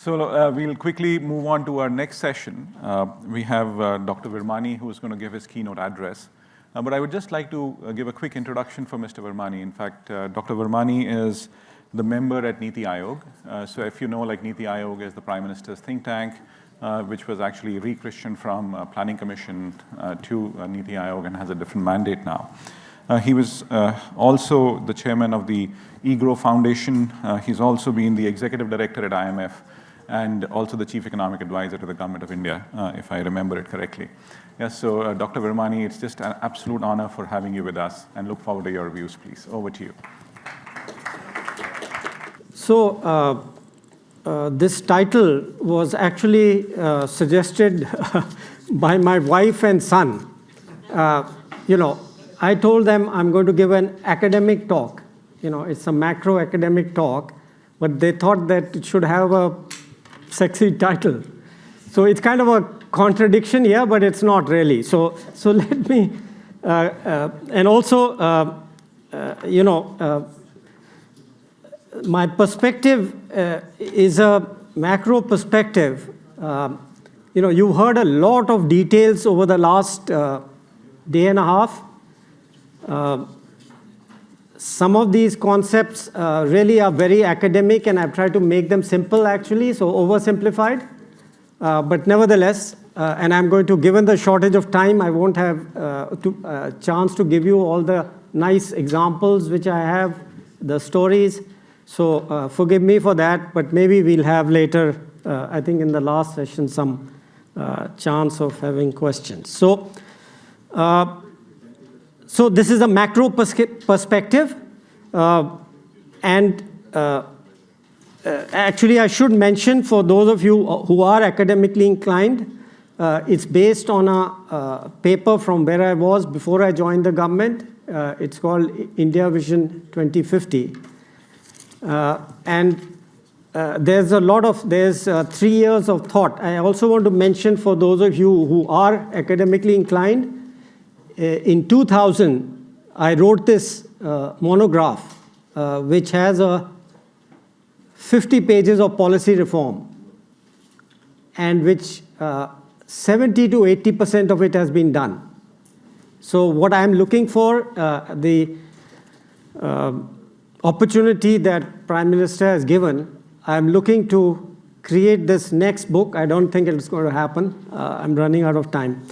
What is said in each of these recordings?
So we'll quickly move on to our next session. We have Dr. Virmani, who is going to give his keynote address. But I would just like to give a quick introduction for Mr. Virmani. In fact, Dr. Virmani is the member at Niti Aayog. So if you know, like Niti Aayog is the Prime Minister's think tank, which was actually re-christened from Planning Commission to Niti Aayog and has a different mandate now. He was also the chairman of the eGrow Foundation. He's also been the executive director at IMF and also the chief economic advisor to the government of India, if I remember it correctly. Yes, so Dr. Virmani, it's just an absolute honor for having you with us, and look forward to your views, please. Over to you. So this title was actually suggested by my wife and son. I told them I'm going to give an academic talk. It's a macro academic talk, but they thought that it should have a sexy title. So it's kind of a contradiction here, but it's not really. So let me, and also, my perspective is a macro perspective. You heard a lot of details over the last day and a half. Some of these concepts really are very academic, and I've tried to make them simple, actually, so oversimplified. But nevertheless, and I'm going to, given the shortage of time, I won't have a chance to give you all the nice examples which I have, the stories. So forgive me for that, but maybe we'll have later, I think in the last session, some chance of having questions. So this is a macro perspective, and actually I should mention, for those of you who are academically inclined, it's based on a paper from where I was before I joined the government. It's called India Vision 2050. And there's 3 years of thought. I also want to mention, for those of you who are academically inclined, in 2000, I wrote this monograph, which has 50 pages of policy reform, and which 70 to 80% of it has been done. So what I'm looking for, the opportunity that Prime Minister has given, I'm looking to create this next book. I don't think it's going to happen. I'm running out of time.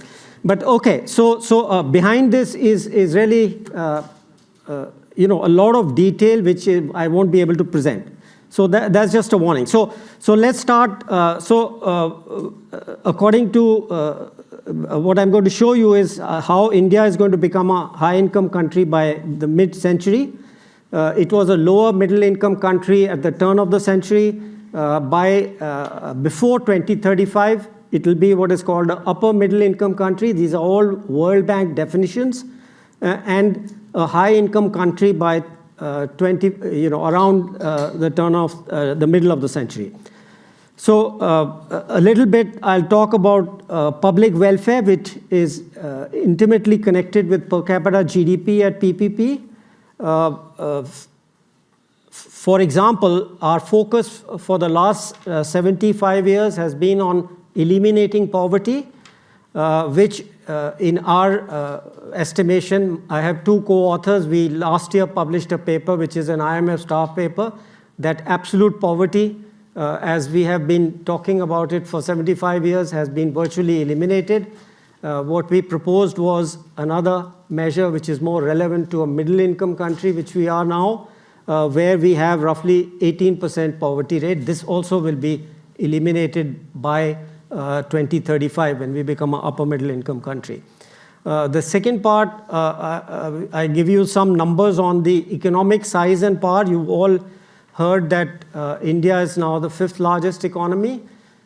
But okay, so behind this is really a lot of detail which I won't be able to present. So that's just a warning. So let's start. According to what I'm going to show you is how India is going to become a high-income country by the mid-century. It was a lower middle-income country at the turn of the century. Before 2035, it will be what is called an upper middle-income country. These are all World Bank definitions, and a high-income country by around the turn of the middle of the century. So a little bit, I'll talk about public welfare, which is intimately connected with per capita GDP at PPP. For example, our focus for the last 75 years has been on eliminating poverty, which in our estimation, I have two co-authors. We last year published a paper, which is an IMF staff paper, that absolute poverty, as we have been talking about it for 75 years, has been virtually eliminated. What we proposed was another measure which is more relevant to a middle-income country, which we are now, where we have roughly 18% poverty rate. This also will be eliminated by 2035 when we become an upper middle-income country. The second part, I give you some numbers on the economic size and power. You've all heard that India is now the 5th largest economy.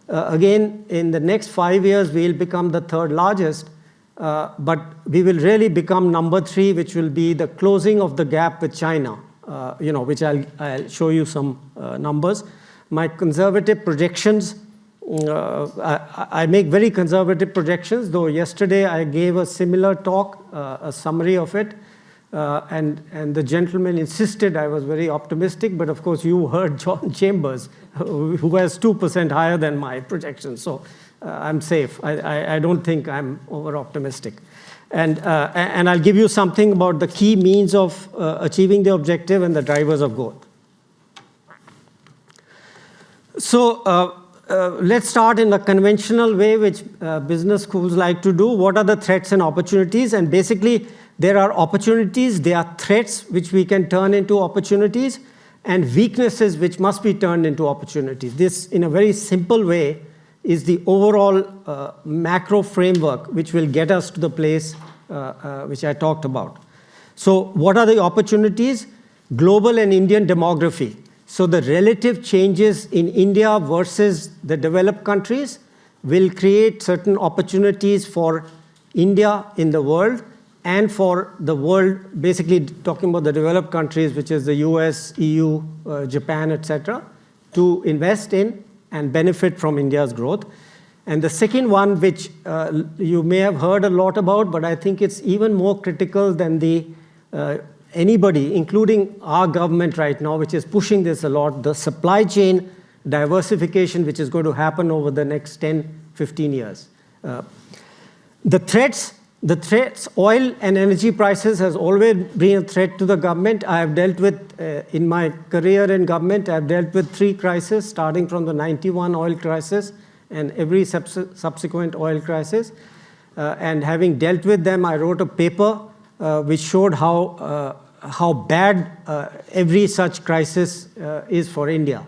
Again, in the next 5 years, we'll become the 3rd largest, but we will really become number 3, which will be the closing of the gap with China, which I'll show you some numbers. My conservative projections, I make very conservative projections, though yesterday I gave a similar talk, a summary of it. And the gentleman insisted I was very optimistic, but of course you heard John Chambers, who has 2% higher than my projection. So I'm safe. I don't think I'm over-optimistic. And I'll give you something about the key means of achieving the objective and the drivers of growth. So let's start in a conventional way, which business schools like to do. What are the threats and opportunities? And basically, there are opportunities, there are threats which we can turn into opportunities, and weaknesses which must be turned into opportunities. This, in a very simple way, is the overall macro framework which will get us to the place which I talked about. So what are the opportunities? Global and Indian demography. So the relative changes in India versus the developed countries will create certain opportunities for India in the world and for the world, basically talking about the developed countries, which is the US, EU, Japan, etc., to invest in and benefit from India's growth. And the second one, which you may have heard a lot about, but I think it's even more critical than anybody, including our government right now, which is pushing this a lot, the supply chain diversification, which is going to happen over the next 10, 15 years. The threats, oil and energy prices has always been a threat to the government. I have dealt with, in my career in government, I have dealt with 3 crises, starting from the 91 oil crisis and every subsequent oil crisis. And having dealt with them, I wrote a paper which showed how bad every such crisis is for India.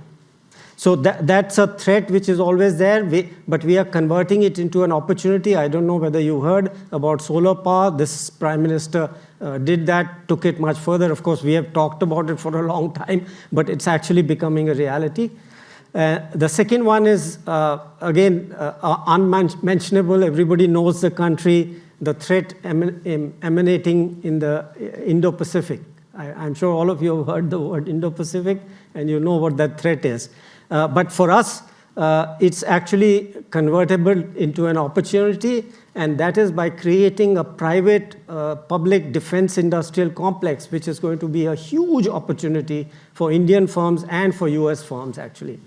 So that's a threat which is always there, but we are converting it into an opportunity. I don't know whether you heard about solar power. This Prime Minister did that, took it much further. Of course, we have talked about it for a long time, but it's actually becoming a reality. The second one is, again, unmentionable. Everybody knows the country, the threat emanating in the Indo-Pacific. I'm sure all of you have heard the word Indo-Pacific, and you know what that threat is. But for us, it's actually convertible into an opportunity, and that is by creating a private public defense industrial complex, which is going to be a huge opportunity for Indian firms and for US firms, actually.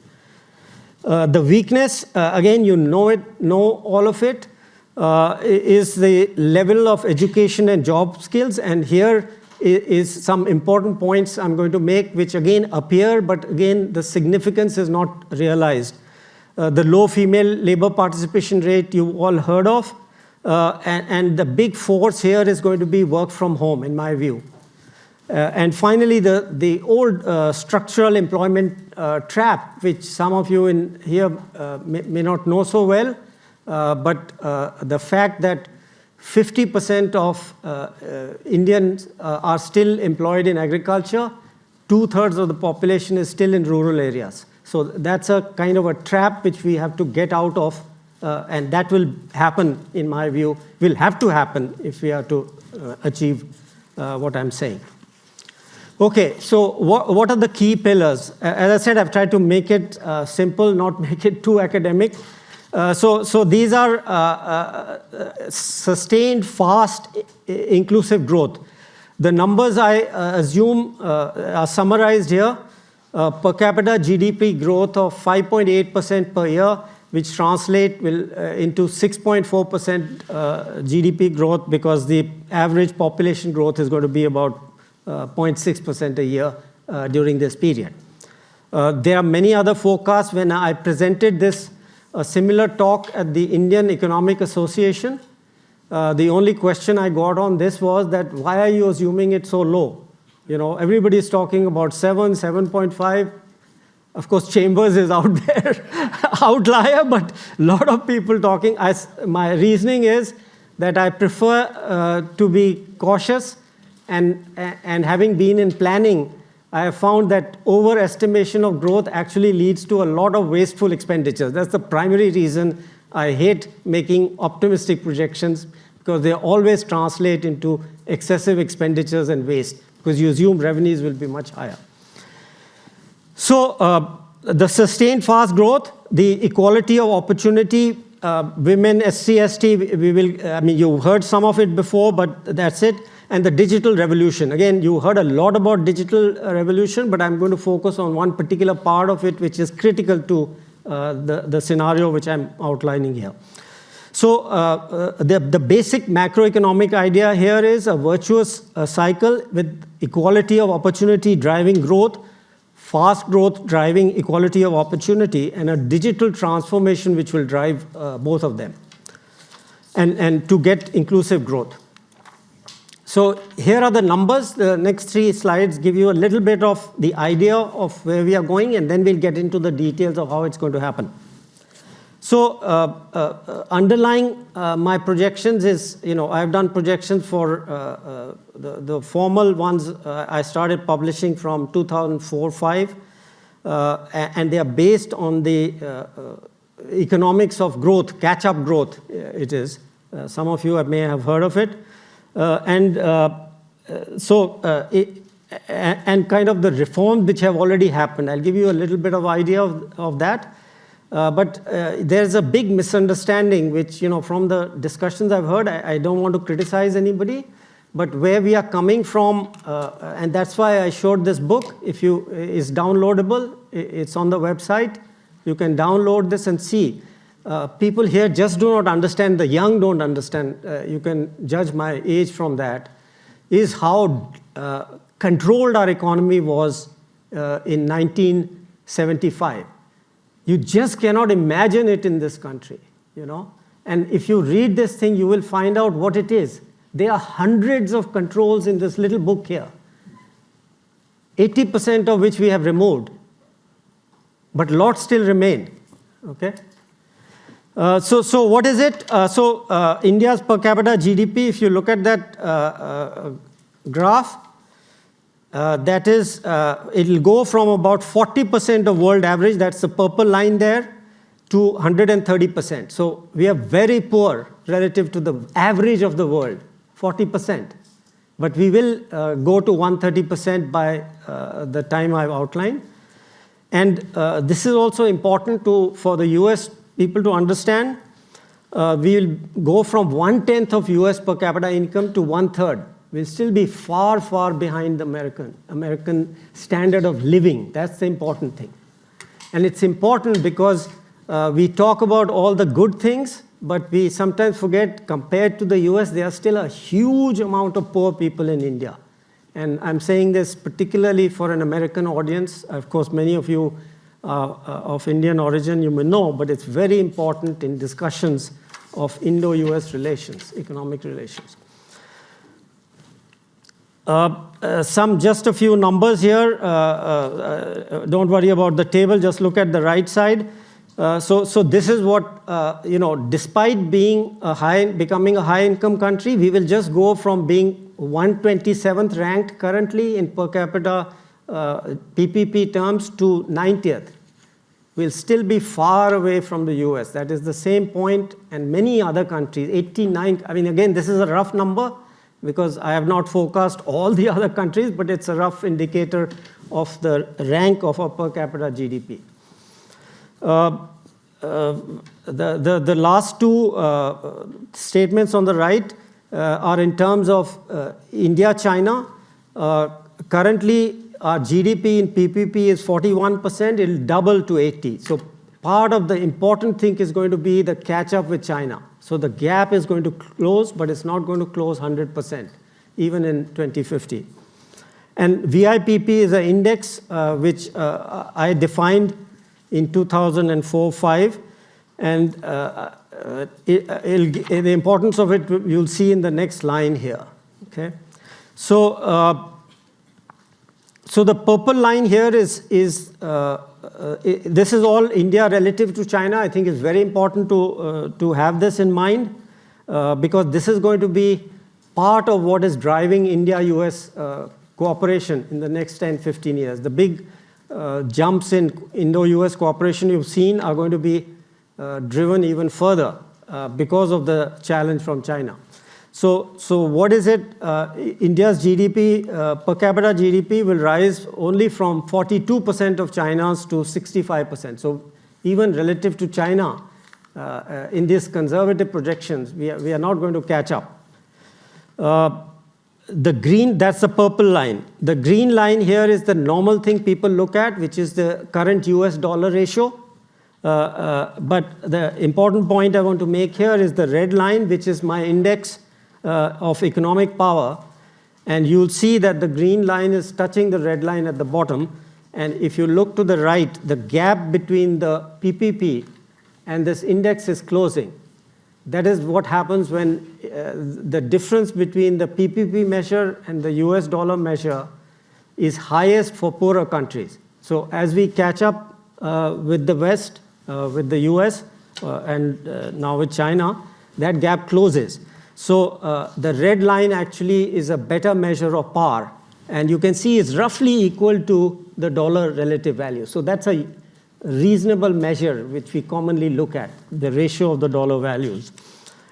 The weakness, again, you know all of it, is the level of education and job skills, and here is some important points I'm going to make, which again appear, but again the significance is not realized. The low female labor participation rate you all heard of, and the big force here is going to be work from home, in my view. And finally, the old structural employment trap, which some of you in here may not know so well, but the fact that 50% of Indians are still employed in agriculture, 2/3 of the population is still in rural areas. So that's a kind of a trap which we have to get out of, and that will happen, in my view, will have to happen if we are to achieve what I'm saying. Okay, so what are the key pillars? As I said, I've tried to make it simple, not make it too academic. So these are sustained, fast, inclusive growth. The numbers I assume are summarized here. Per capita GDP growth of 5.8% per year, which translate into 6.4% GDP growth, because the average population growth is going to be about 0.6% a year during this period. There are many other forecasts. When I presented a similar talk at the Indian Economic Association, the only question I got on this was that, why are you assuming it so low? You know, everybody's talking about 7.5. Of course, Chambers is out there, outlier, but a lot of people talking. My reasoning is that I prefer to be cautious, and having been in planning, I have found that overestimation of growth actually leads to a lot of wasteful expenditures. That's the primary reason I hate making optimistic projections, because they always translate into excessive expenditures and waste, because you assume revenues will be much higher. So the sustained fast growth, the equality of opportunity, women, SC, ST, you heard some of it before, but that's it. and the digital revolution. Again, you heard a lot about digital revolution, but I'm going to focus on one particular part of it, which is critical to the scenario which I'm outlining here. So the basic macroeconomic idea here is a virtuous cycle with equality of opportunity driving growth, fast growth driving equality of opportunity, and a digital transformation which will drive both of them, and to get inclusive growth. So here are the numbers. The next 3 slides give you a little bit of the idea of where we are going, and then we'll get into the details of how it's going to happen. So underlying my projections is, I've done projections for the formal ones. I started publishing from 2004-05, and they are based on the economics of growth, catch-up growth it is. Some of you may have heard of it. And kind of the reforms which have already happened. I'll give you a little bit of idea of that. But there's a big misunderstanding which, from the discussions I've heard, I don't want to criticize anybody, but where we are coming from, and that's why I showed this book. It's downloadable. It's on the website. You can download this and see. People here just do not understand. The young don't understand. You can judge my age from that. Is how controlled our economy was in 1975. You just cannot imagine it in this country, And if you read this thing, you will find out what it is. There are hundreds of controls in this little book here, 80% of which we have removed, but lots still remain, okay? So what is it? India's per capita GDP, if you look at that graph, that is, it'll go from about 40% of world average, that's the purple line there, to 130%. So we are very poor relative to the average of the world, 40%. But we will go to 130% by the time I've outlined. And this is also important for the US people to understand. We will go from 1/10 of US per capita income to 1/3. We'll still be far, far behind the American standard of living. That's the important thing. And it's important because we talk about all the good things, but we sometimes forget, compared to the US, there are still a huge amount of poor people in India. And I'm saying this particularly for an American audience. Of course, many of you of Indian origin, you may know, but it's very important in discussions of Indo-US relations, economic relations. Just a few numbers here. Don't worry about the table, just look at the right side. So this is what, despite becoming a high-income country, we will just go from being 127th ranked currently in per capita PPP terms to 90th. We'll still be far away from the US. That is the same point, and many other countries, 89, again, this is a rough number, because I have not forecast all the other countries, but it's a rough indicator of the rank of our per capita GDP. The last 2 statements on the right are in terms of India-China. Currently, our GDP in PPP is 41%. It'll double to 80. So part of the important thing is going to be the catch-up with China. So the gap is going to close, but it's not going to close 100%, even in 2050. And VIPP is an index which I defined in 2004-05. And the importance of it, you'll see in the next line here. Okay? So the purple line here is this is all India relative to China. I think it's very important to have this in mind because this is going to be part of what is driving India-US cooperation in the next 10, 15 years. The big jumps in Indo-US cooperation you've seen are going to be driven even further because of the challenge from China. So what is it? India's GDP, per capita GDP will rise only from 42% of China's to 65%. So even relative to China, in these conservative projections, we are not going to catch up. the green, that's the purple line. The green line here is the normal thing people look at, which is the current US dollar ratio. But the important point I want to make here is the red line, which is my index of economic power. And you'll see that the green line is touching the red line at the bottom. And if you look to the right, the gap between the PPP and this index is closing. That is what happens when the difference between the PPP measure and the US dollar measure is highest for poorer countries. So as we catch up with the West, with the US, and now with China, that gap closes. So the red line actually is a better measure of power. And you can see it's roughly equal to the dollar relative value. So that's a reasonable measure which we commonly look at, the ratio of the dollar values.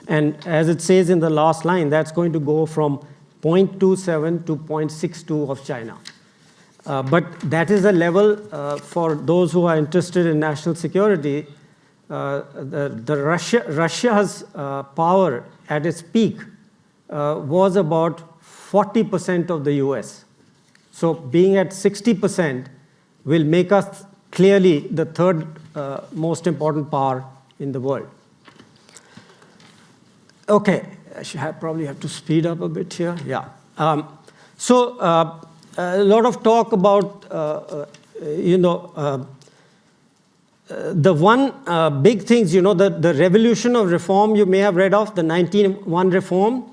And as it says in the last line, that's going to go from 0.27 to 0.62 of China. But that is a level for those who are interested in national security. Russia's power at its peak was about 40% of the US. So being at 60% will make us clearly the third most important power in the world. Okay, I should probably have to speed up a bit here. Yeah. So a lot of talk about, the one big things, the revolution of reform you may have read of, the 1901 reform.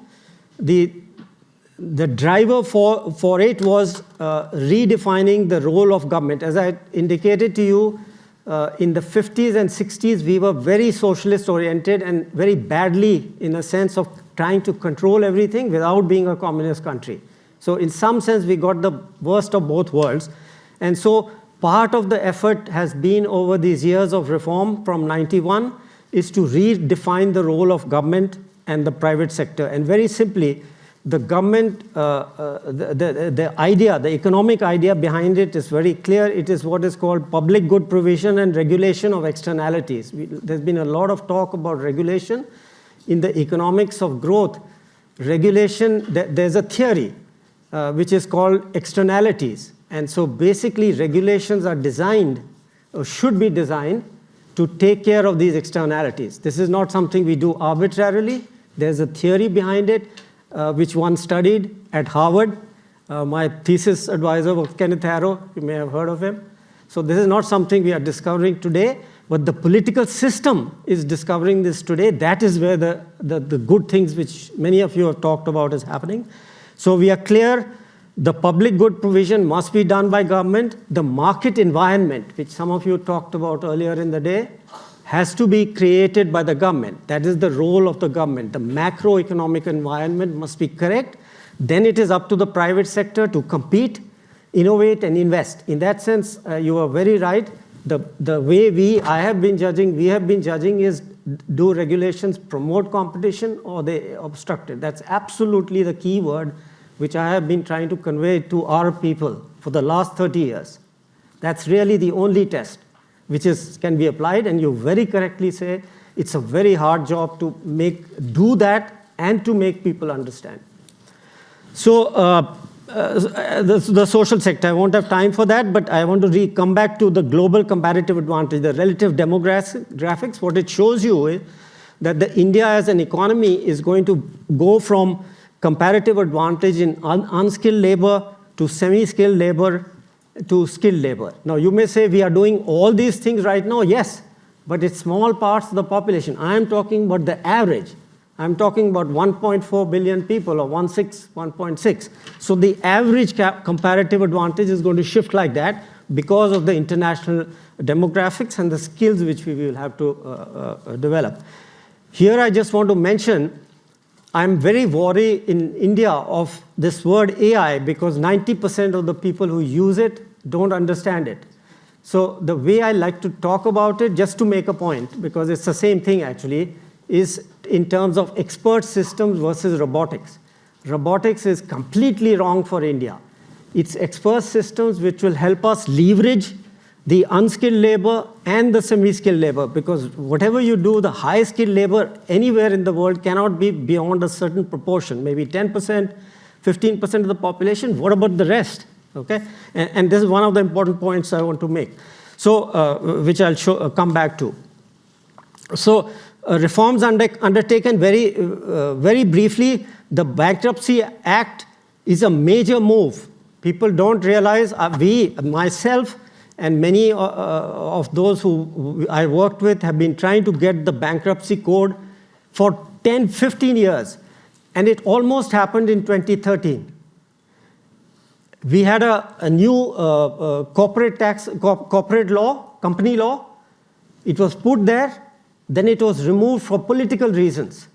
The driver for it was redefining the role of government. As I indicated to you, in the 50s and 60s, we were very socialist-oriented and very badly in a sense of trying to control everything without being a communist country. So in some sense, we got the worst of both worlds. And so part of the effort has been over these years of reform from 91 is to redefine the role of government and the private sector. And very simply, the government, the idea, the economic idea behind it is very clear. It is what is called public good provision and regulation of externalities. There's been a lot of talk about regulation. In the economics of growth, regulation, there's a theory which is called externalities. And so basically, regulations are designed, or should be designed, to take care of these externalities. This is not something we do arbitrarily. There's a theory behind it, which one studied at Harvard. My thesis advisor was Kenneth Arrow. You may have heard of him. So this is not something we are discovering today, but the political system is discovering this today. That is where the good things which many of you have talked about is happening. So we are clear, the public good provision must be done by government. The market environment, which some of you talked about earlier in the day, has to be created by the government. That is the role of the government. The macroeconomic environment must be correct. Then it is up to the private sector to compete, innovate, and invest. In that sense, you are very right. The way we have been judging is, do regulations promote competition or they obstruct it? That's absolutely the key word which I have been trying to convey to our people for the last 30 years. That's really the only test which can be applied, and you very correctly say it's a very hard job to do that and to make people understand. So the social sector, I won't have time for that, but I want to come back to the global comparative advantage, the relative demographics. What it shows you is that India as an economy is going to go from comparative advantage in unskilled labor to semi-skilled labor to skilled labor. Now, you may say we are doing all these things right now. Yes, but it's small parts of the population. I am talking about the average. I'm talking about 1.4 billion people, or 1.6. So the average comparative advantage is going to shift like that because of the international demographics and the skills which we will have to develop. Here I just want to mention, I'm very worried in India of this word AI because 90% of the people who use it don't understand it. So the way I like to talk about it, just to make a point, because it's the same thing actually, is in terms of expert systems versus robotics. Robotics is completely wrong for India. It's expert systems which will help us leverage the unskilled labor and the semi-skilled labor, because whatever you do, the high-skilled labor anywhere in the world cannot be beyond a certain proportion, maybe 10%, 15% of the population. What about the rest? Okay, and this is one of the important points I want to make. So, which I'll come back to. So, reforms undertaken very briefly. The Bankruptcy Act is a major move. People don't realize, myself and many of those who I worked with have been trying to get the bankruptcy code for 10, 15 years. And it almost happened in 2013. We had a new corporate law, company law. It was put there, then it was removed for political reasons.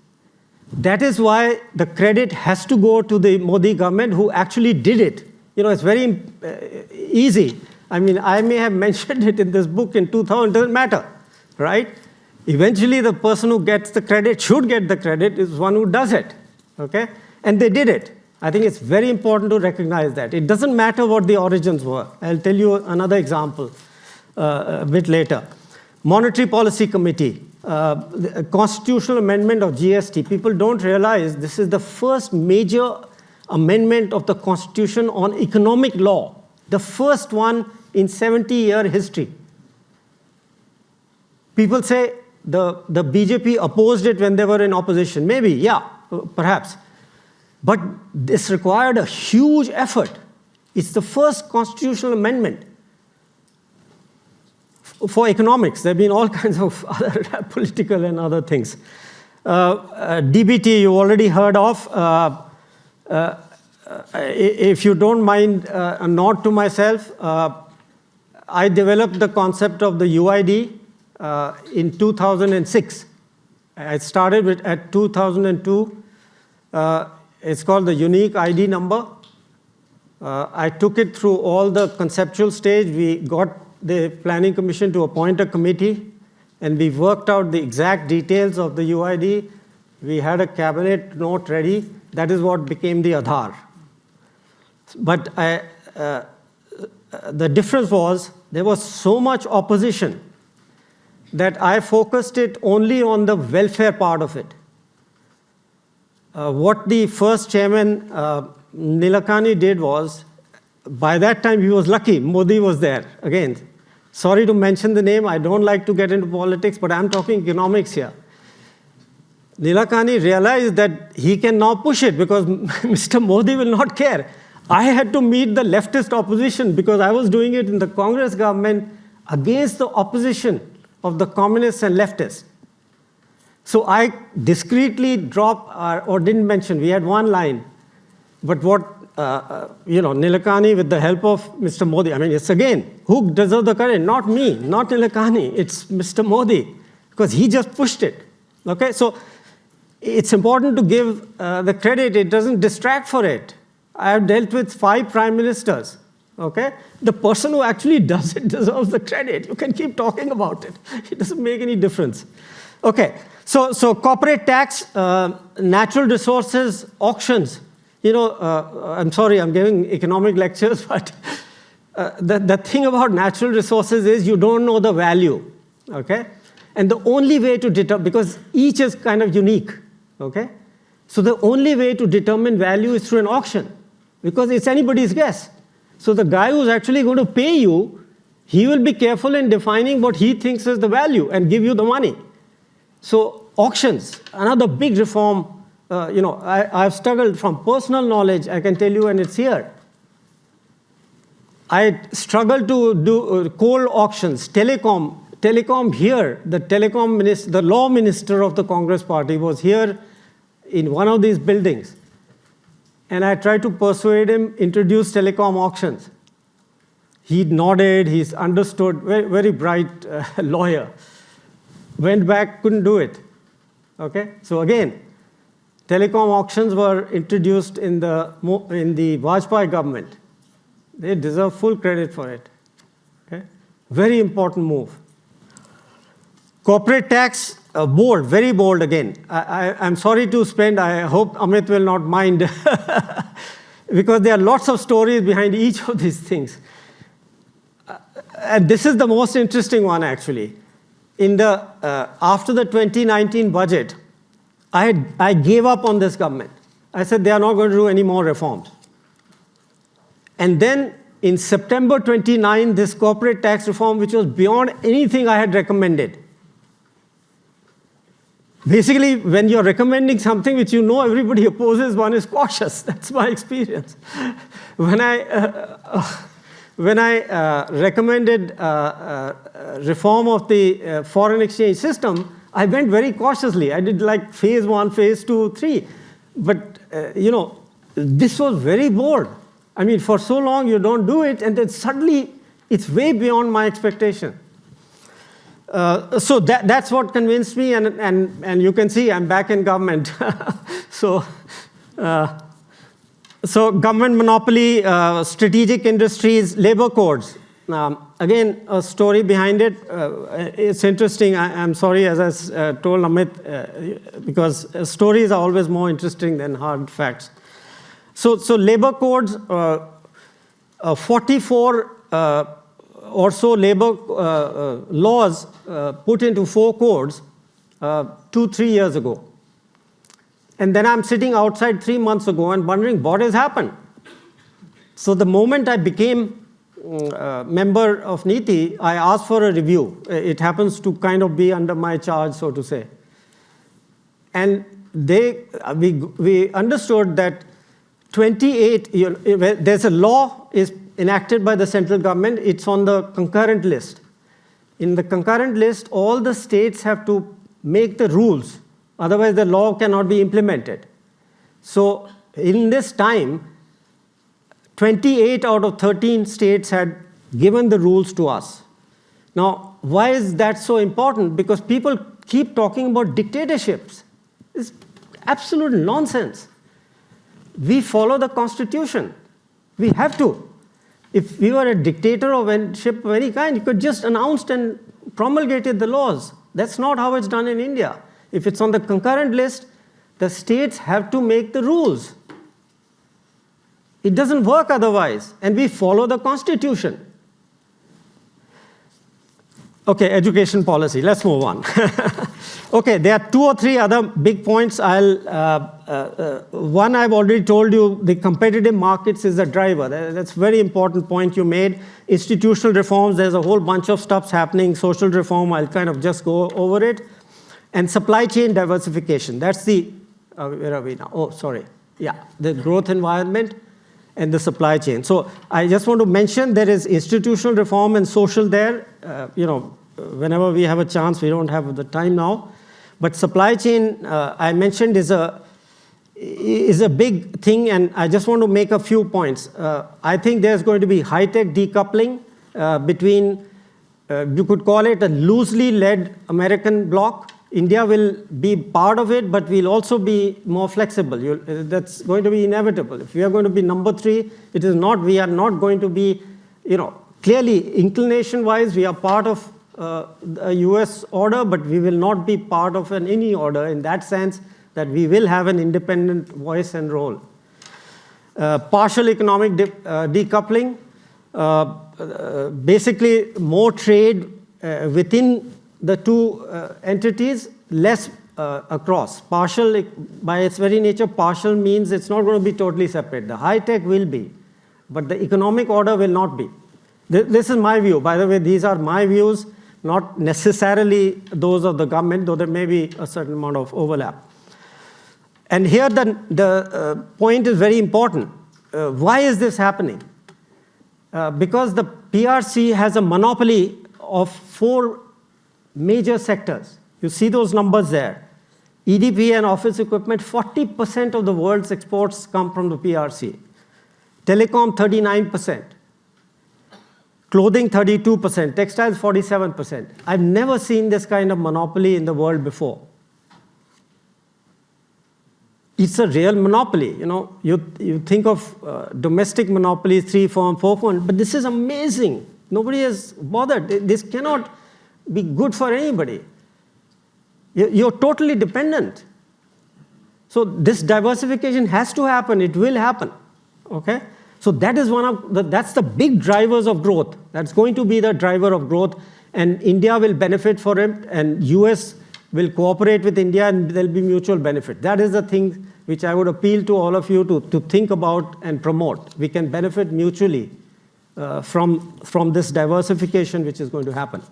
That is why the credit has to go to the Modi government who actually did it. You know, it's very easy. I mean, I may have mentioned it in this book in 2000, doesn't matter, right? Eventually, the person who gets the credit, should get the credit, is one who does it, okay? And they did it. I think it's very important to recognize that. It doesn't matter what the origins were. I'll tell you another example a bit later. Monetary Policy Committee, the constitutional amendment of GST. People don't realize this is the first major amendment of the Constitution on economic law, the first one in 70-year history. People say the BJP opposed it when they were in opposition. Maybe, yeah, perhaps. But this required a huge effort. It's the first constitutional amendment for economics. There have been all kinds of other political and other things. DBT, you already heard of. If you don't mind a nod to myself, I developed the concept of the UID in 2006. I started with at 2002. It's called the unique ID number. I took it through all the conceptual stage. We got the Planning Commission to appoint a committee, and we worked out the exact details of the UID. We had a cabinet note ready. That is what became the Aadhaar. But the difference was there was so much opposition that I focused it only on the welfare part of it. What the first chairman, Nilakani, did was, by that time he was lucky, Modi was there. Again, sorry to mention the name, I don't like to get into politics, but I'm talking economics here. Nilakani realized that he can now push it because Mr. Modi will not care. I had to meet the leftist opposition because I was doing it in the Congress government against the opposition of the communists and leftists. So I discreetly dropped, or didn't mention, we had one line. But what, Nilakani, with the help of Mr. Modi, I mean, it's again, who deserves the credit? Not me, not Nilakani, it's Mr. Modi, because he just pushed it. Okay, so it's important to give the credit, it doesn't distract for it. I have dealt with 5 prime ministers, okay? The person who actually does it deserves the credit. You can keep talking about it. It doesn't make any difference. Okay, so corporate tax, natural resources, auctions. I'm sorry, I'm giving economic lectures, but the thing about natural resources is you don't know the value, okay? And the only way to determine, because each is kind of unique, okay? So the only way to determine value is through an auction, because it's anybody's guess. So the guy who's actually going to pay you, he will be careful in defining what he thinks is the value and give you the money. So auctions, another big reform. I've struggled from personal knowledge, I can tell you, and it's here. I struggled to do coal auctions, telecom here, the law minister of the Congress party was here in one of these buildings. And I tried to persuade him, introduce telecom auctions. He nodded, he's understood, very, very bright lawyer. Went back, couldn't do it. Okay, so again, telecom auctions were introduced in the Vajpayee government. They deserve full credit for it. Okay, very important move. Corporate tax, bold, very bold again. I'm sorry to spend, I hope Amit will not mind, because there are lots of stories behind each of these things. And this is the most interesting one, actually. After the 2019 budget, I gave up on this government. I said they are not going to do any more reforms. And then in September 29, this corporate tax reform, which was beyond anything I had recommended. Basically, when you're recommending something which you know everybody opposes, one is cautious. That's my experience. When I recommended reform of the foreign exchange system, I went very cautiously. I did like phase 1, phase 2, 3. But, this was very bold. I mean, for so long you don't do it, and then suddenly it's way beyond my expectation. So that's what convinced me, and you can see I'm back in government. So government monopoly, strategic industries, labor codes. Again, a story behind it. It's interesting. I'm sorry, as I told Amit, because stories are always more interesting than hard facts. So labor codes, 44 or so labor laws put into 4 codes 2-3 years ago. And then I'm sitting outside 3 months ago and wondering what has happened. So the moment I became member of NITI, I asked for a review. It happens to kind of be under my charge, so to say. And we understood that 28, there's a law is enacted by the central government. It's on the concurrent list. In the concurrent list, all the states have to make the rules. Otherwise, the law cannot be implemented. So in this time, 28 out of 13 states had given the rules to us. Now, why is that so important? Because people keep talking about dictatorships. It's absolute nonsense. We follow the Constitution. We have to. If we were a dictator of any kind, you could just announce and promulgated the laws. That's not how it's done in India. If it's on the concurrent list, the states have to make the rules. It doesn't work otherwise, and we follow the Constitution. Okay, education policy. Let's move on. Okay, there are 2 or 3 other big points. One I've already told you, the competitive markets is a driver. That's a very important point you made. Institutional reforms, there's a whole bunch of stuff happening. Social reform, I'll kind of just go over it. And supply chain diversification. That's the, where are we now? Oh, sorry. Yeah, the growth environment and the supply chain. So I just want to mention there is institutional reform and social there. Whenever we have a chance, we don't have the time now. But supply chain, I mentioned, is a big thing, and I just want to make a few points. I think there's going to be high-tech decoupling between, you could call it a loosely led American bloc. India will be part of it, but we'll also be more flexible. That's going to be inevitable. If we are going to be number 3, we are not going to be, clearly inclination-wise, we are part of a US order, but we will not be part of an any order in that sense that we will have an independent voice and role. Partial economic decoupling, basically more trade within the 2 entities, less across. Partial, by its very nature, partial means it's not going to be totally separate. The high-tech will be, but the economic order will not be. This is my view. By the way, these are my views, not necessarily those of the government, though there may be a certain amount of overlap. And here the point is very important. Why is this happening? Because the PRC has a monopoly of 4 major sectors. You see those numbers there. EDP and office equipment, 40% of the world's exports come from the PRC. Telecom, 39%. Clothing, 32%. Textiles, 47%. I've never seen this kind of monopoly in the world before. It's a real monopoly. You think of domestic monopolies, 3 firm, 4 firm, but this is amazing. Nobody has bothered. This cannot be good for anybody. You're totally dependent. So this diversification has to happen. It will happen. Okay? So that is that's the big drivers of growth. That's going to be the driver of growth, and India will benefit for it, and US will cooperate with India, and there'll be mutual benefit. That is the thing which I would appeal to all of you to think about and promote. We can benefit mutually from this diversification which is going to happen.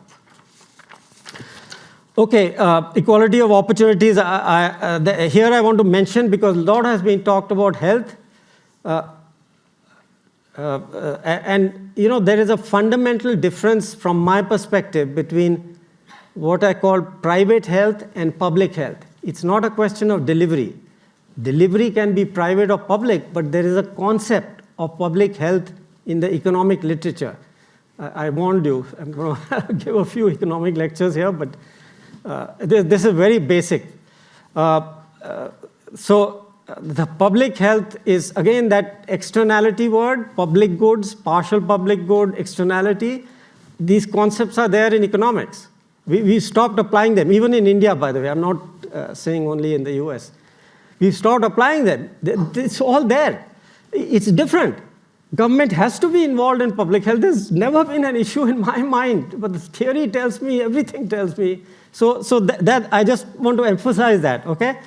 Okay, equality of opportunities. Here I want to mention, because a lot has been talked about health. And there is a fundamental difference from my perspective between what I call private health and public health. It's not a question of delivery. Delivery can be private or public, but there is a concept of public health in the economic literature. I warned you, I'm going to give a few economic lectures here, but this is very basic. So the public health is, again, that externality word, public goods, partial public good, externality. These concepts are there in economics. We stopped applying them, even in India, by the way. I'm not saying only in the US. We've stopped applying them. It's all there. It's different. Government has to be involved in public health. There's never been an issue in my mind, but the theory tells me, everything tells me. So that I just want to emphasize that, okay?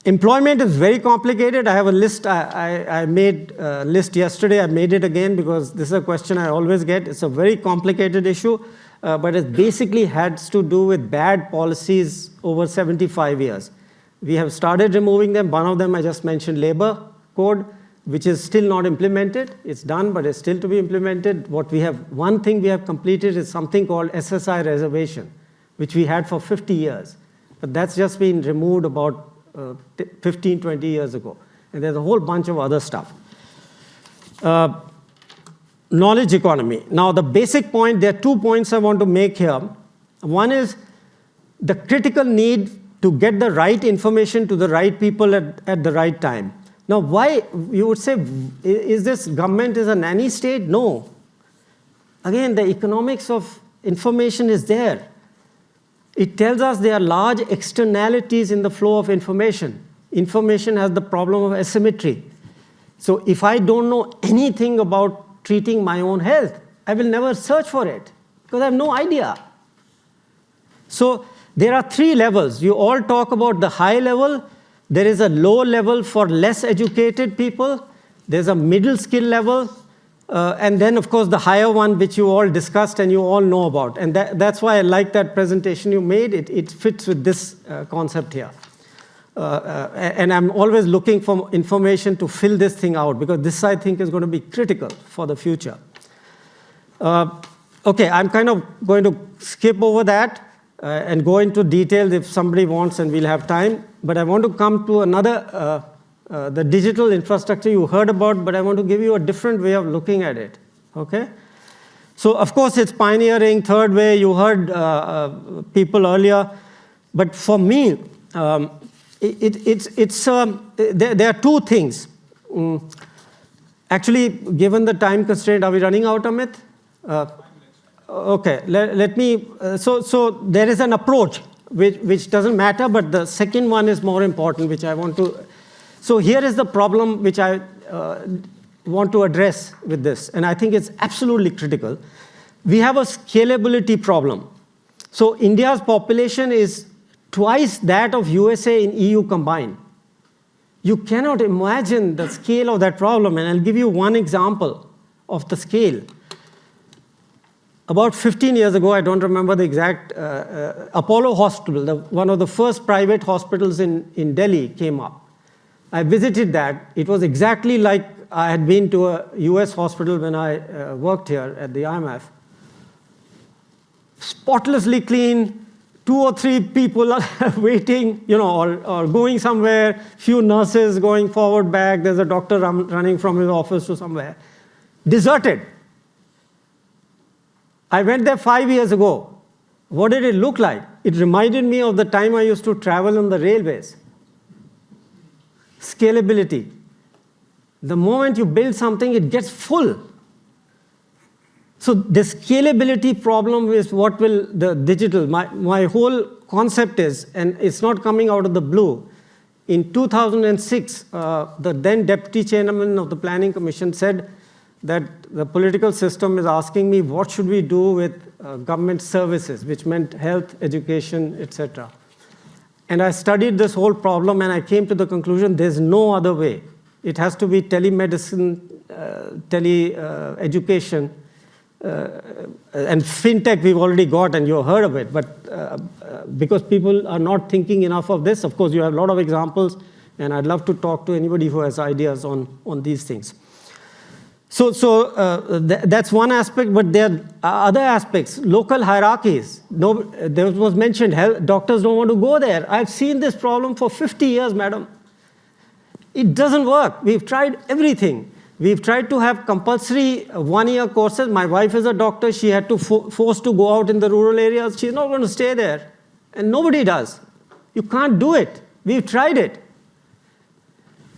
Employment is very complicated. I have a list. I made a list yesterday. I made it again because this is a question I always get. It's a very complicated issue, but it basically has to do with bad policies over 75 years. We have started removing them. One of them I just mentioned, labor code, which is still not implemented. It's done, but it's still to be implemented. One thing we have completed is something called SSI reservation, which we had for 50 years. But that's just been removed about 15, 20 years ago. And there's a whole bunch of other stuff. Knowledge economy. Now, the basic point, there are 2 points I want to make here. One is the critical need to get the right information to the right people at the right time. Now, why, you would say, is this government is a nanny state? No. Again, the economics of information is there. It tells us there are large externalities in the flow of information. Information has the problem of asymmetry. So if I don't know anything about treating my own health, I will never search for it because I have no idea. So there are 3 levels. You all talk about the high level. There is a low level for less educated people. There's a middle skill level. And then, of course, the higher one, which you all discussed and you all know about. And that's why I like that presentation you made. It fits with this concept here. And I'm always looking for information to fill this thing out, because this, I think, is going to be critical for the future. Okay, I'm kind of going to skip over that and go into details if somebody wants, and we'll have time. But I want to come to another the digital infrastructure you heard about, but I want to give you a different way of looking at it, okay? So, of course, it's pioneering, third way. You heard people earlier. But for me, there are 2 things. Actually, given the time constraint, are we running out, Amit? Okay, let me, so there is an approach which doesn't matter, but the second one is more important, which I want to. So here is the problem which I want to address with this, and I think it's absolutely critical. We have a scalability problem. So India's population is twice that of USA and EU combined. You cannot imagine the scale of that problem, and I'll give you one example of the scale. About 15 years ago, I don't remember the exact, Apollo Hospital, one of the first private hospitals in Delhi, came up. I visited that. It was exactly like I had been to a US hospital when I worked here at the IMF. Spotlessly clean, 2 or 3 people are waiting, or going somewhere, few nurses going forward, back. There's a doctor running from his office to somewhere. Deserted. I went there 5 years ago. What did it look like? It reminded me of the time I used to travel on the railways. Scalability. The moment you build something, it gets full. So the scalability problem is what will the digital, my whole concept is, and it's not coming out of the blue. In 2006, the then deputy chairman of the Planning Commission said that the political system is asking me what should we do with government services, which meant health, education, etc. And I studied this whole problem, and I came to the conclusion there's no other way. It has to be telemedicine, tele-education, and fintech we've already got, and you've heard of it. But because people are not thinking enough of this, of course, you have a lot of examples, and I'd love to talk to anybody who has ideas on these things. So that's one aspect, but there are other aspects. Local hierarchies. There was mentioned, doctors don't want to go there. I've seen this problem for 50 years, madam. It doesn't work. We've tried everything. We've tried to have compulsory one-year courses. My wife is a doctor. She had to forced to go out in the rural areas. She's not going to stay there. And nobody does. You can't do it. We've tried it.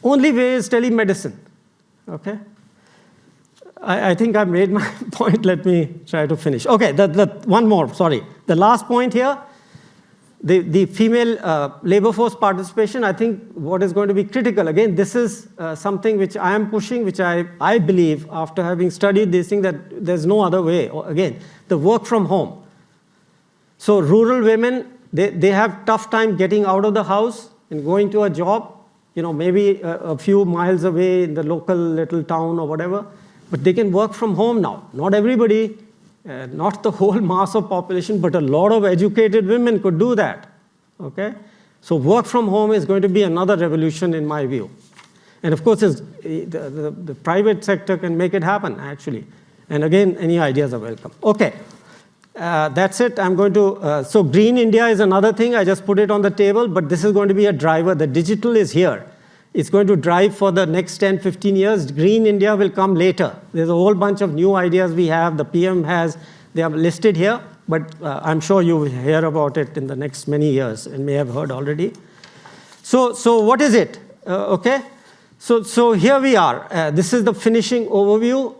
Only way is telemedicine. Okay? I think I made my point. Let me try to finish. Okay, one more, sorry. The last point here, the female labor force participation, I think what is going to be critical. Again, this is something which I am pushing, which I believe, after having studied this thing, that there's no other way. Again, the work from home. So rural women, they have tough time getting out of the house and going to a job, maybe a few miles away in the local little town or whatever. But they can work from home now. Not everybody, not the whole mass of population, but a lot of educated women could do that. Okay? So work from home is going to be another revolution in my view. And of course, the private sector can make it happen, actually. And again, any ideas are welcome. Okay. That's it. I'm going to, so Green India is another thing. I just put it on the table, but this is going to be a driver. The digital is here. It's going to drive for the next 10, 15 years. Green India will come later. There's a whole bunch of new ideas we have. The PM has. They are listed here, but I'm sure you will hear about it in the next many years and may have heard already. So what is it? Okay. So here we are. This is the finishing overview.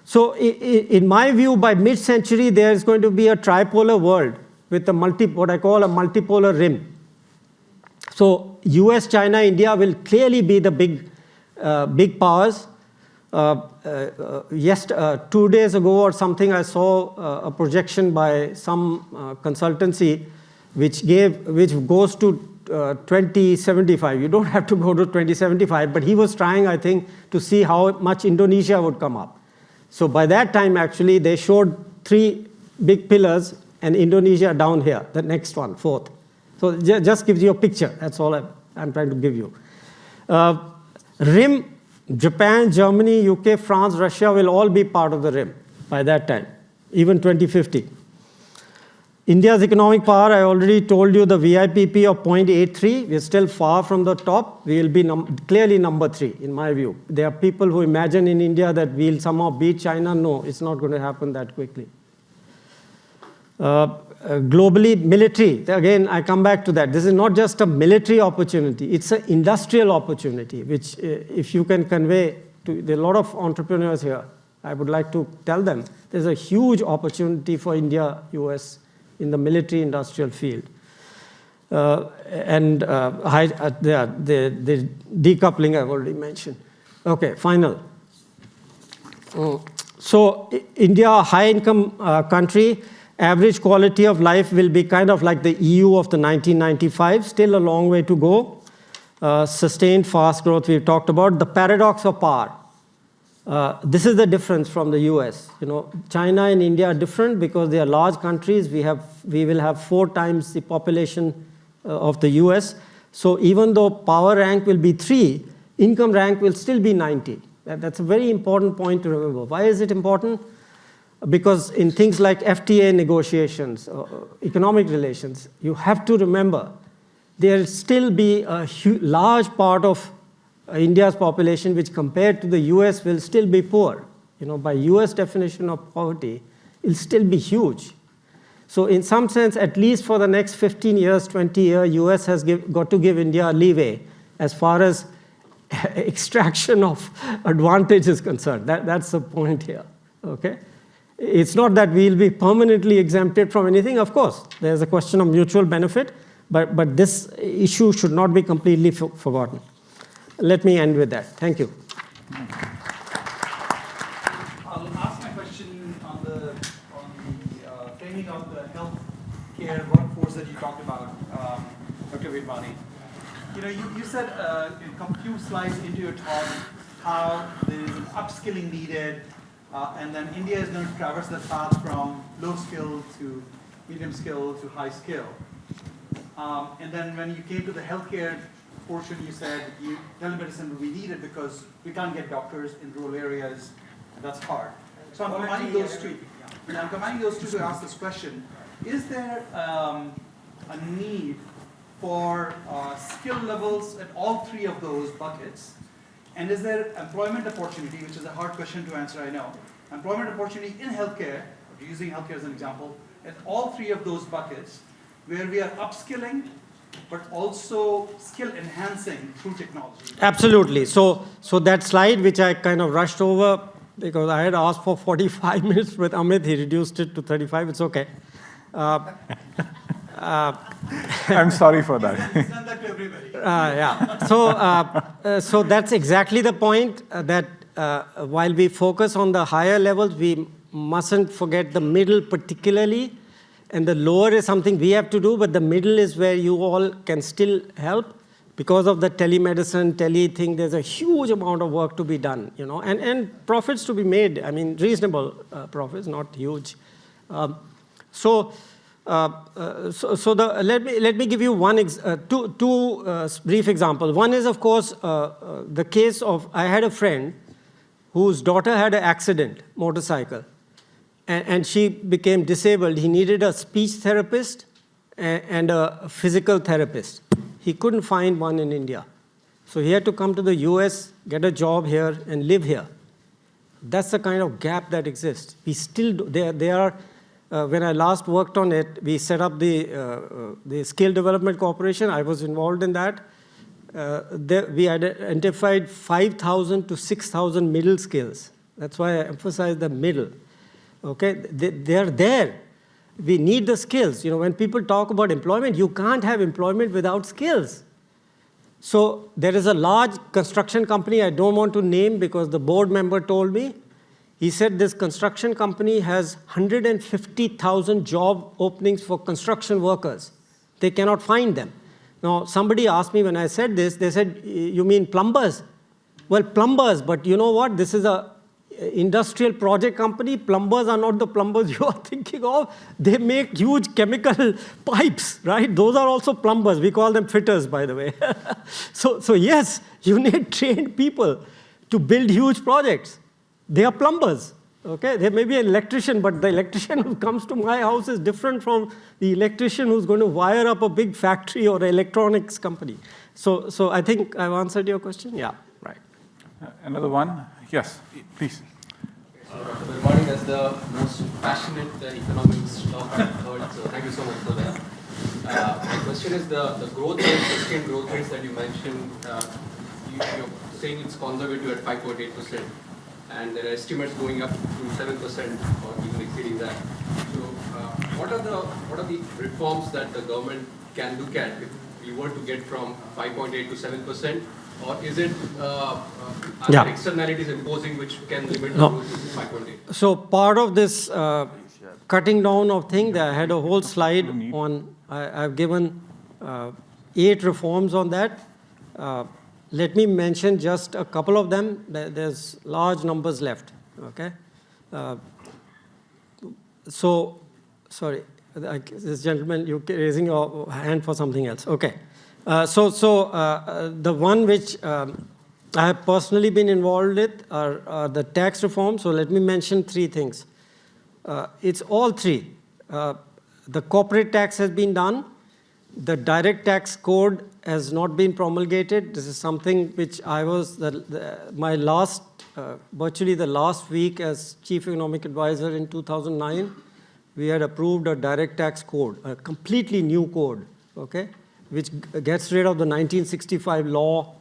So in my view, by mid-century, there is going to be a tripolar world with what I call a multipolar rim. So US, China, India will clearly be the big powers. Yes, 2 days ago or something, I saw a projection by some consultancy which goes to 2075. You don't have to go to 2075, but he was trying, I think, to see how much Indonesia would come up. So by that time, actually, they showed 3 big pillars and Indonesia down here, the next one, 4th. So just gives you a picture. That's all I'm trying to give you. RIM, Japan, Germany, UK, France, Russia will all be part of the RIM by that time, even 2050. India's economic power, I already told you the VIPP of 0.83. We're still far from the top. We will be clearly number 3, in my view. There are people who imagine in India that we'll somehow beat China. No, it's not going to happen that quickly. Globally, military, again, I come back to that. This is not just a military opportunity. It's an industrial opportunity, which if you can convey to, there are a lot of entrepreneurs here. I would like to tell them there's a huge opportunity for India, US, in the military industrial field. The decoupling I've already mentioned. Okay, final. So India, high income country, average quality of life will be kind of like the EU of the 1995, still a long way to go. Sustained fast growth we've talked about. The paradox of power. This is the difference from the US. China and India are different because they are large countries. We will have 4 times the population of the US. So even though power rank will be 3, income rank will still be 90. That's a very important point to remember. Why is it important? Because in things like FTA negotiations, economic relations, you have to remember there will still be a large part of India's population which compared to the US will still be poor. By US definition of poverty, it will still be huge. So in some sense, at least for the next 15 years, 20 years, US has got to give India a leeway as far as extraction of advantage is concerned. That's the point here. Okay? It's not that we'll be permanently exempted from anything. Of course, there's a question of mutual benefit, but this issue should not be completely forgotten. Let me end with that. Thank you. I'll ask my question on the framing of the healthcare workforce that you talked about. Dr. Virmani. You said a few slides into your talk how there is an upskilling needed, and then India is going to traverse the path from low skill to medium skill to high skill. And then when you came to the healthcare portion, you said telemedicine will be needed because we can't get doctors in rural areas. That's hard. So I'm combining those two. And I'm combining those two to ask this question. Is there a need for skill levels at all three of those buckets? And is there employment opportunity, which is a hard question to answer, I know. Employment opportunity in healthcare, using healthcare as an example, at all three of those buckets, where we are upskilling, but also skill enhancing through technology. Absolutely. So that slide, which I kind of rushed over, because I had asked for 45 minutes with Amit, he reduced it to 35, it's okay. I'm sorry for that. He's done that to everybody. Yeah. So that's exactly the point, that while we focus on the higher levels, we mustn't forget the middle particularly. And the lower is something we have to do, but the middle is where you all can still help. Because of the telemedicine, thing, there's a huge amount of work to be done, and profits to be made. I mean, reasonable profits, not huge. Let me give you two brief examples. One is, of course, the case of, I had a friend whose daughter had an accident, motorcycle, and she became disabled. He needed a speech therapist and a physical therapist. He couldn't find one in India. So he had to come to the US, get a job here, and live here. That's the kind of gap that exists. We still do, there are. When I last worked on it, we set up the Skill Development Corporation. I was involved in that. We identified 5,000 to 6,000 middle skills. That's why I emphasize the middle. Okay, they're there. We need the skills. When people talk about employment, you can't have employment without skills. So there is a large construction company I don't want to name because the board member told me. He said this construction company has 150,000 job openings for construction workers. They cannot find them. Now, somebody asked me when I said this, they said, you mean plumbers? Well, plumbers, but you know what? This is a industrial project company. Plumbers are not the plumbers you are thinking of. They make huge chemical pipes, right? Those are also plumbers. We call them fitters, by the way. So yes, you need trained people to build huge projects. They are plumbers, okay? There may be an electrician, but the electrician who comes to my house is different from the electrician who's going to wire up a big factory or electronics company. So I think I've answered your question. Yeah, right. Another one? Yes, please. Dr. Virmani, that's the most passionate economics talk I've heard, so thank you so much for that. My question is the growth rates, sustained growth rates that you mentioned, you're saying it's conservative at 5.8%, and there are estimates going up to 7% or even exceeding that. So what are the reforms that the government can look at if we were to get from 5.8 to 7%? Or is it are there externalities imposing which can limit the growth to 5.8? So part of this cutting down of thing, I had a whole slide on, I've given 8 reforms on that. Let me mention just a couple of them. There's large numbers left, okay? Sorry, this gentleman, you're raising your hand for something else. Okay. The one which I have personally been involved with are the tax reform. So let me mention 3 things. It's all 3. The corporate tax has been done. The direct tax code has not been promulgated. This is something which I was, virtually the last week as Chief Economic Advisor in 2009, we had approved a direct tax code, a completely new code, okay, which gets rid of the 1965 law,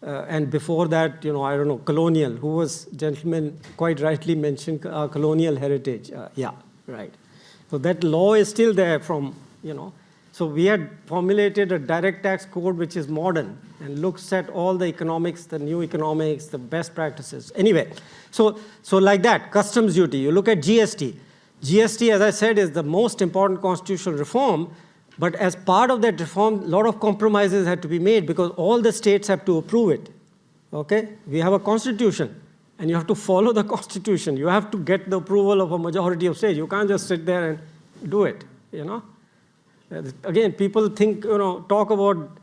and before that, colonial, who was, gentleman quite rightly mentioned, colonial heritage. Yeah, right. So that law is still there from, So we had formulated a direct tax code which is modern and looks at all the economics, the new economics, the best practices. Anyway, so like that, customs duty. You look at GST. GST, as I said, is the most important constitutional reform, But as part of that reform, a lot of compromises had to be made because all the states have to approve it. Okay? We have a constitution, and you have to follow the constitution. You have to get the approval of a majority of states. You can't just sit there and do it, you know? Again, people think, talk about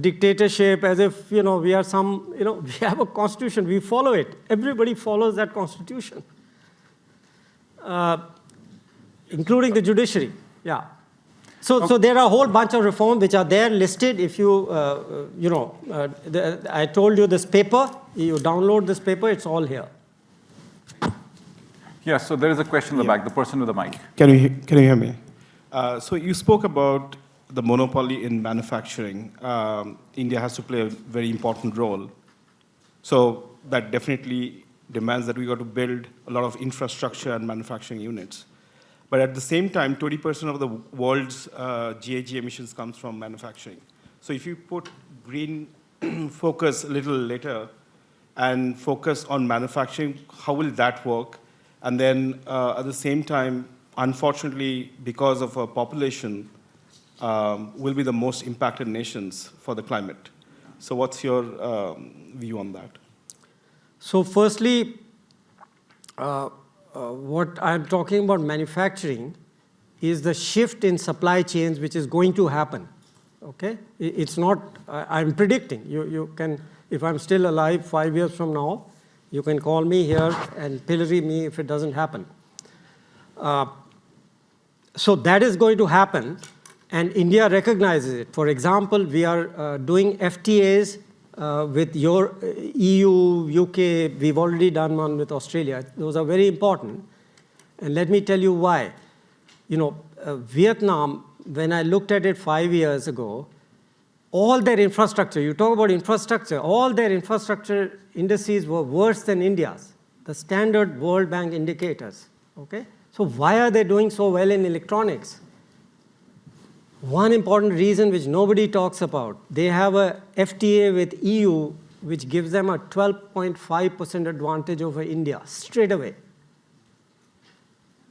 dictatorship as if, we are some, we have a constitution. We follow it. Everybody follows that constitution, including the judiciary. Yeah. So there are a whole bunch of reforms which are there listed. If you, I told you this paper, you download this paper, it's all here. Yes, so there is a question in the back, the person with the mic. Can you hear me? So you spoke about the monopoly in manufacturing. India has to play a very important role. So that definitely demands that we got to build a lot of infrastructure and manufacturing units. But at the same time, 20% of the world's GHG emissions comes from manufacturing. So if you put green focus a little later and focus on manufacturing, how will that work? And then at the same time, unfortunately, because of our population, will be the most impacted nations for the climate. So what's your view on that? So firstly, what I'm talking about manufacturing is the shift in supply chains which is going to happen. Okay? It's not, I'm predicting. You can, if I'm still alive 5 years from now, you can call me here and pillory me if it doesn't happen. So that is going to happen, and India recognizes it. For example, we are doing FTAs with your EU, UK. We've already done one with Australia. Those are very important. And let me tell you why. Vietnam, when I looked at it 5 years ago, all their infrastructure, you talk about infrastructure, all their infrastructure indices were worse than India's, the standard World Bank indicators. Okay? So why are they doing so well in electronics? One important reason which nobody talks about, they have a FTA with EU which gives them a 12.5% advantage over India straight away.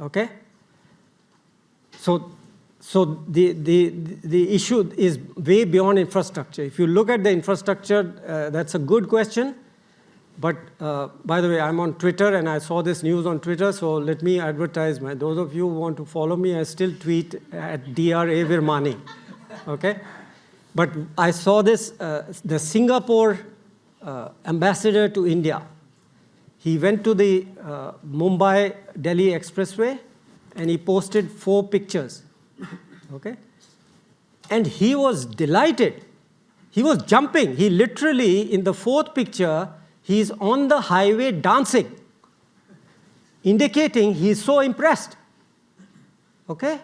Okay? So the issue is way beyond infrastructure. If you look at the infrastructure, that's a good question. But by the way, I'm on Twitter, and I saw this news on Twitter, so let me advertise. Those of you who want to follow me, I still tweet at DRA Virmani. Okay? But I saw this, the Singapore ambassador to India. He went to the Mumbai-Delhi Expressway, and he posted 4 pictures. Okay? And he was delighted. He was jumping. He literally, in the 4th picture, he's on the highway dancing, indicating he's so impressed. Okay?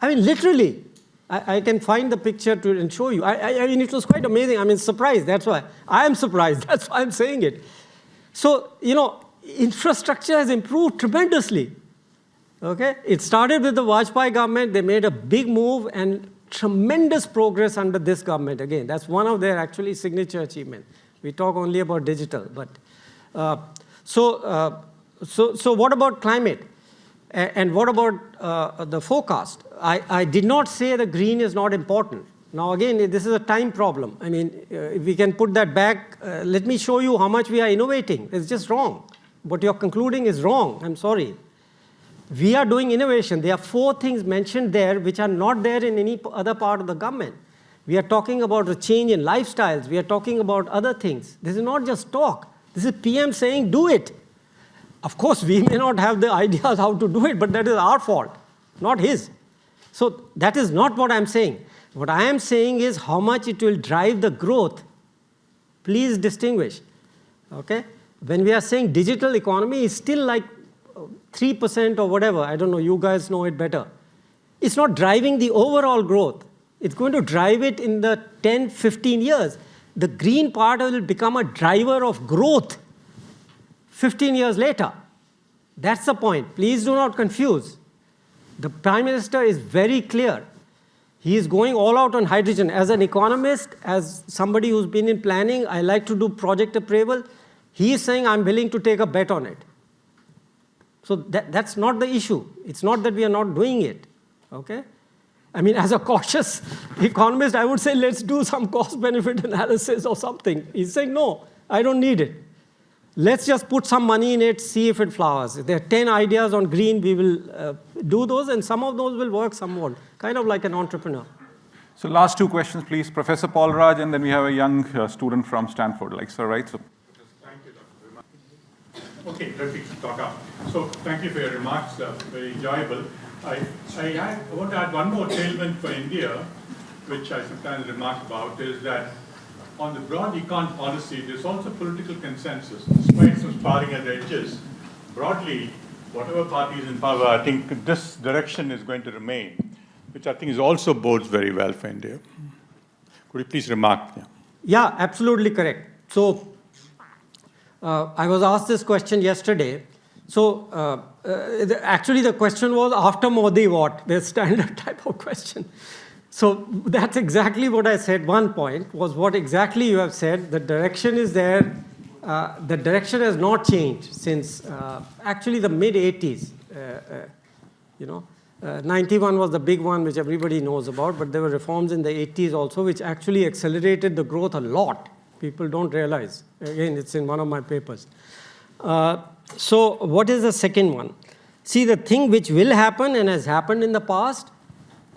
I mean, literally. I can find the picture and show you. I mean, it was quite amazing. I mean, surprised. That's why. I am surprised. That's why I'm saying it. So, infrastructure has improved tremendously. Okay? It started with the Vajpayee government. They made a big move and tremendous progress under this government. Again, that's one of their actually signature achievements. We talk only about digital, but so what about climate, and what about the forecast? I did not say the green is not important. Now again, this is a time problem. I mean, if we can put that back, let me show you how much we are innovating. It's just wrong. What you're concluding is wrong. I'm sorry. We are doing innovation. There are 4 things mentioned there which are not there in any other part of the government. We are talking about a change in lifestyles. We are talking about other things. This is not just talk. This is PM saying, do it. Of course, we may not have the ideas how to do it, but that is our fault, not his. So that is not what I'm saying. What I am saying is how much it will drive the growth. Please distinguish. Okay? When we are saying digital economy is still like 3% or whatever. I don't know. You guys know it better. It's not driving the overall growth. It's going to drive it in the 10, 15 years. The green part will become a driver of growth 15 years later. That's the point. Please do not confuse. The Prime Minister is very clear. He is going all out on hydrogen. As an economist, as somebody who's been in planning, I like to do project appraisal. He is saying, I'm willing to take a bet on it. So that's not the issue. It's not that we are not doing it. Okay? I mean, as a cautious economist, I would say let's do some cost-benefit analysis or something. He's saying, no, I don't need it. Let's just put some money in it, see if it flowers. If there are 10 ideas on green, we will do those, and some of those will work, some won't. Kind of like an entrepreneur. So last two questions, please. Professor Paul Raj, and then we have a young student from Stanford, like sir, right? So. Thank you, Dr. Virmani. Okay, let me talk up. So thank you for your remarks, very enjoyable. I want to add one more tailwind for India, which I sometimes remark about, is that on the broad econ policy, there's also political consensus, despite some sparring at the edges. Broadly, whatever party is in power, I think this direction is going to remain, which I think is also bodes very well for India. Could you please remark? Yeah, absolutely correct. So I was asked this question yesterday. So actually the question was, after Modi what? The standard type of question. So that's exactly what I said. One point was what exactly you have said. The direction is there. The direction has not changed since actually the mid-80s. 91 was the big one, which everybody knows about, but there were reforms in the 80s also, which actually accelerated the growth a lot. People don't realize. Again, it's in one of my papers. So what is the second one? See, the thing which will happen and has happened in the past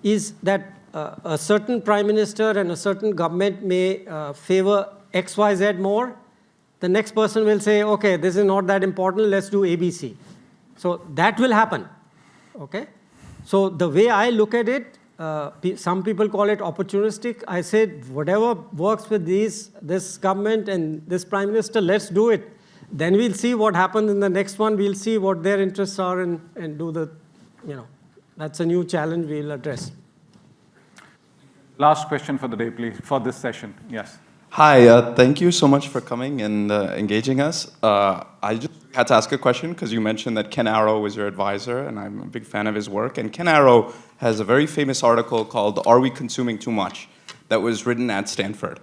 is that a certain prime minister and a certain government may favor XYZ more. The next person will say, okay, this is not that important, let's do ABC. So that will happen, okay? So the way I look at it, some people call it opportunistic. I said, whatever works with this government and this prime minister, let's do it. Then we'll see what happens in the next one. We'll see what their interests are and do the, that's a new challenge we'll address. Last question for the day, please, for this session. Yes. Hi, thank you so much for coming and engaging us. I just had to ask a question because you mentioned that Ken Arrow was your advisor, and I'm a big fan of his work. And Ken Arrow has a very famous article called "Are We Consuming Too Much?" that was written at Stanford.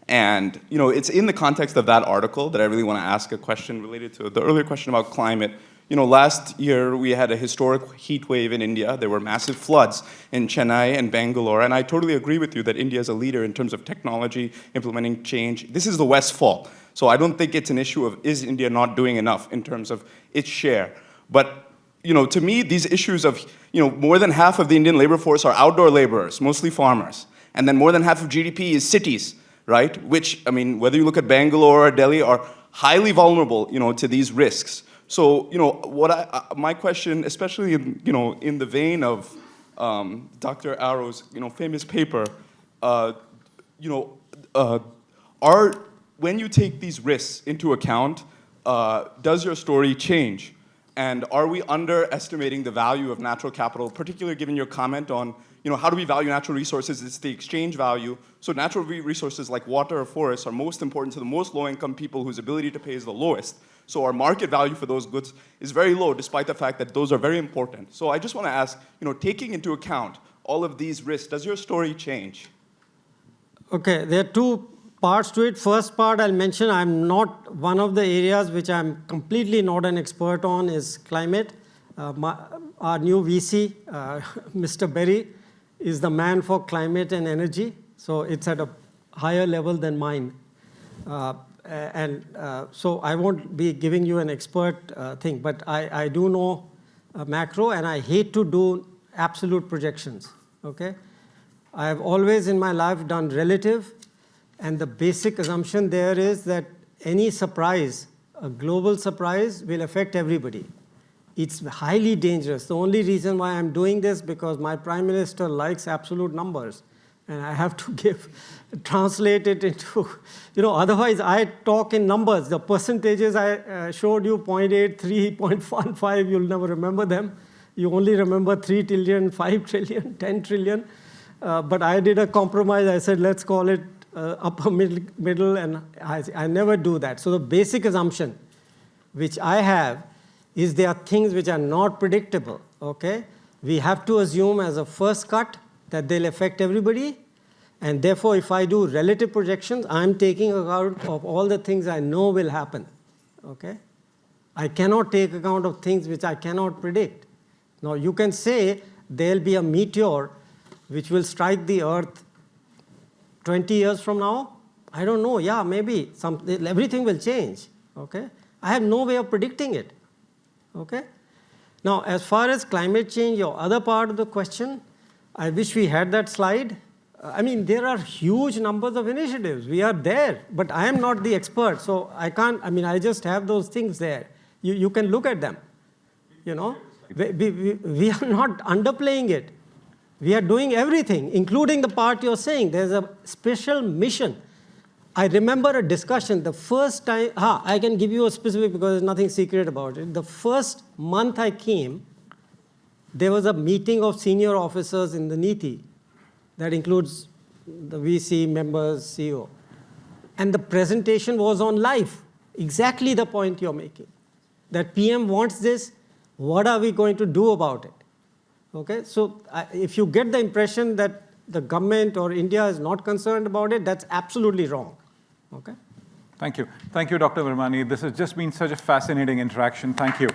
And it's in the context of that article that I really want to ask a question related to the earlier question about climate. Last year we had a historic heat wave in India. There were massive floods in Chennai and Bangalore. And I totally agree with you that India is a leader in terms of technology, implementing change. This is the West's fault. So I don't think it's an issue of is India not doing enough in terms of its share. But to me, these issues of more than half of the Indian labor force are outdoor laborers, mostly farmers. And then more than half of GDP is cities, right? Which, whether you look at Bangalore or Delhi, are highly vulnerable, to these risks. So, my question, especially in the vein of Dr. Arrow's, famous paper, when you take these risks into account, does your story change? And are we underestimating the value of natural capital, particularly given your comment on, how do we value natural resources? It's the exchange value. So natural resources like water or forests are most important to the most low-income people whose ability to pay is the lowest. So our market value for those goods is very low, despite the fact that those are very important. So I just want to ask, taking into account all of these risks, does your story change? Okay, there are two parts to it. First part I'll mention, I'm not one of the areas which I'm completely not an expert on is climate. Our new VC, Mr. Berry, is the man for climate and energy. So it's at a higher level than mine. So I won't be giving you an expert thing, but I do know macro, and I hate to do absolute projections, okay? I have always in my life done relative, and the basic assumption there is that any surprise, a global surprise, will affect everybody. It's highly dangerous. The only reason why I'm doing this because my prime minister likes absolute numbers, and I have to translate it into, otherwise I talk in numbers. The percentages I showed you, 0.83, 0.15, you'll never remember them. You only remember 3 trillion, 5 trillion, 10 trillion. But I did a compromise. I said, let's call it upper middle, and I never do that. So the basic assumption which I have is there are things which are not predictable, okay? We have to assume as a first cut that they'll affect everybody, and therefore if I do relative projections, I'm taking account of all the things I know will happen, okay? I cannot take account of things which I cannot predict. Now you can say there'll be a meteor which will strike the earth 20 years from now? I don't know. Yeah, maybe everything will change. Okay? I have no way of predicting it. Okay? Now, as far as climate change, your other part of the question, I wish we had that slide. I mean, there are huge numbers of initiatives. We are there, but I am not the expert, so I can't, I mean, I just have those things there. You can look at them, you know. We are not underplaying it. We are doing everything, including the part you're saying. There's a special mission. I remember a discussion the first time, I can give you a specific because there's nothing secret about it. The first month I came, there was a meeting of senior officers in the NITI. That includes the VC members, CEO. And the presentation was on live, exactly the point you're making. That PM wants this, what are we going to do about it? Okay, so if you get the impression that the government or India is not concerned about it, that's absolutely wrong. Okay? Thank you. Thank you, Dr. Virmani. This has just been such a fascinating interaction. Thank you.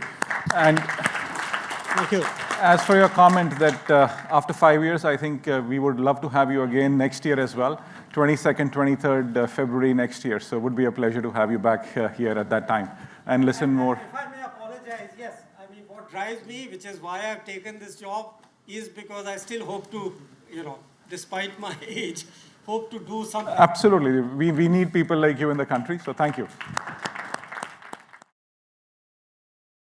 And Thank you. as for your comment that after 5 years, I think we would love to have you again next year as well, 22nd, 23rd February next year. So it would be a pleasure to have you back here at that time and listen more. If I may apologize, yes. I mean, what drives me, which is why I've taken this job, is because I still hope to, despite my age, hope to do something. Absolutely. We need people like you in the country, so thank you.